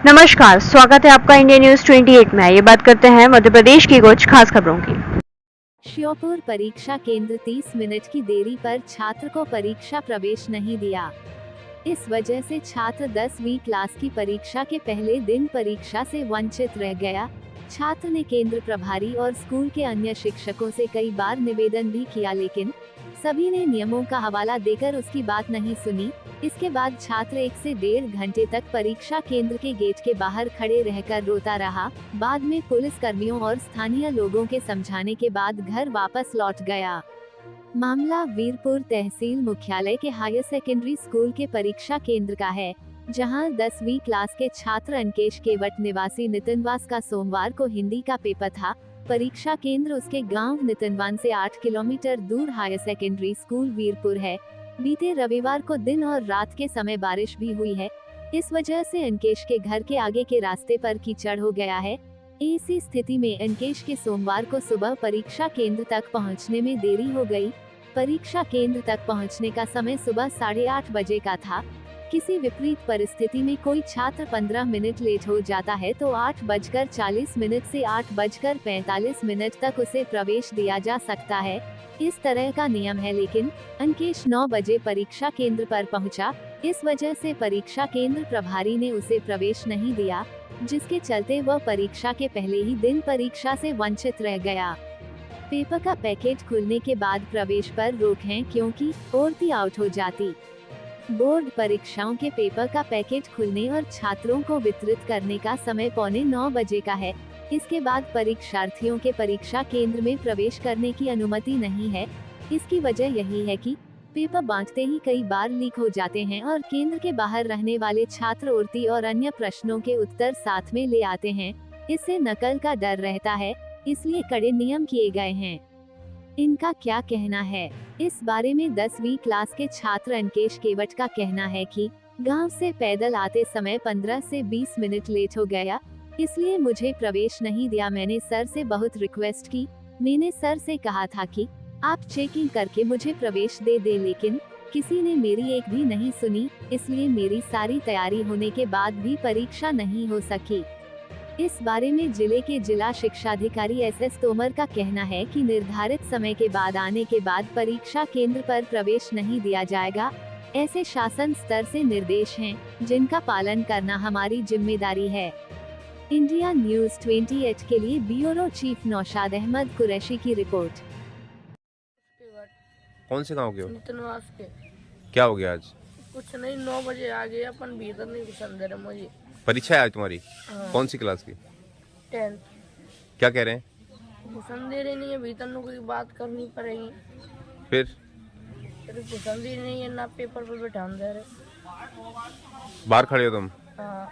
नमस्कार, स्वागत है आपका इंडिया न्यूज 28 में। ये बात करते हैं मध्य प्रदेश की कुछ खास खबरों की। श्योपुर परीक्षा केंद्र 30 मिनट की देरी पर छात्र को परीक्षा प्रवेश नहीं दिया। इस वजह से छात्र 10वीं क्लास की परीक्षा के पहले दिन परीक्षा से वंचित रह गया। छात्र ने केंद्र प्रभारी और स्कूल के अन्य शिक्षकों से कई बार निवेदन भी किया, लेकिन सभी ने नियमों का हवाला देकर उसकी बात नहीं सुनी। इसके बाद छात्र 1 से 1.5 घंटे तक परीक्षा केंद्र के गेट के बाहर खड़े रहकर रोता रहा। बाद में पुलिस कर्मियों और स्थानीय लोगों के समझाने के बाद घर वापस लौट गया। मामला वीरपुर तहसील मुख्यालय के हायर सेकेंडरी स्कूल के परीक्षा केंद्र का है, जहां 10वीं क्लास के छात्र अंकेश केवट निवासी नितिनवास का सोमवार को हिंदी का पेपर था। परीक्षा केंद्र उसके गांव नितिनवान से 8 किलोमीटर दूर हायर सेकेंडरी स्कूल वीरपुर है। बीते रविवार को दिन और रात के समय बारिश भी हुई है। इस वजह से अंकेश के घर के आगे के रास्ते पर कीचड़ हो गया है। ऐसी स्थिति में अंकेश के सोमवार को सुबह परीक्षा केंद्र तक पहुंचने में देरी हो गई। परीक्षा केंद्र तक पहुंचने का समय सुबह 8:30 बजे का था। किसी विपरीत परिस्थिति में कोई छात्र 15 मिनट लेट हो जाता है तो 8:40 से 8:45 तक उसे प्रवेश दिया जा सकता है। इस तरह का नियम है, लेकिन अंकेश 9 बजे परीक्षा केंद्र पर पहुंचा। इस वजह से परीक्षा केंद्र प्रभारी ने उसे प्रवेश नहीं दिया, जिसके चलते वह परीक्षा के पहले ही दिन परीक्षा से वंचित रह गया। पेपर का पैकेट खुलने के बाद प्रवेश पर रोक है, क्योंकि औरती आउट हो जाती। बोर्ड परीक्षाओं के पेपर का पैकेट खुलने और छात्रों को वितरित करने का समय 8:45 बजे का है। इसके बाद परीक्षार्थियों के परीक्षा केंद्र में प्रवेश करने की अनुमति नहीं है। इसकी वजह यही है कि पेपर बांटते ही कई बार लीक हो जाते हैं और केंद्र के बाहर रहने वाले छात्र उड़ती और अन्य प्रश्नों के उत्तर साथ में ले आते हैं। इससे नकल का डर रहता है, इसलिए कड़े नियम किए गए हैं। इनका क्या कहना है इस बारे में? 10वीं क्लास के छात्र अंकेश केवट का कहना है कि गांव से पैदल आते समय 15 से 20 मिनट लेट हो गया, इसलिए मुझे प्रवेश नहीं दिया। मैंने सर से बहुत रिक्वेस्ट की। मैंने सर से कहा था कि आप चेकिंग करके मुझे प्रवेश दे दे, लेकिन किसी ने मेरी एक भी नहीं सुनी, इसलिए मेरी सारी तैयारी होने के बाद भी परीक्षा नहीं हो सकी। इस बारे में जिले के जिला शिक्षाधिकारी SS तोमर का कहना है कि निर्धारित समय के बाद आने के बाद परीक्षा केंद्र पर प्रवेश नहीं दिया जाएगा। ऐसे शासन स्तर से निर्देश हैं, जिनका पालन करना हमारी जिम्मेदारी है। इंडिया न्यूज 28 के लिए ब्यूरो चीफ नौशाद अहमद कुरैशी की रिपोर्ट। कौन से गांव के हो? नितिनवास के। क्या हो गया आज? कुछ नहीं, 9 बजे आ गए, अपन भीतर नहीं घुसन दे रहे मुझे। परीक्षा है आज तुम्हारी? हाँ। कौन सी क्लास की? 10th। क्या कह रहे हैं? घुसन दे रहे नहीं है, भीतर नु कोई बात करनी पड़ेगी। फिर घुसन दे नहीं है ना, पेपर पर बैठा दे रहे। बाहर खड़े हो तुम? हाँ।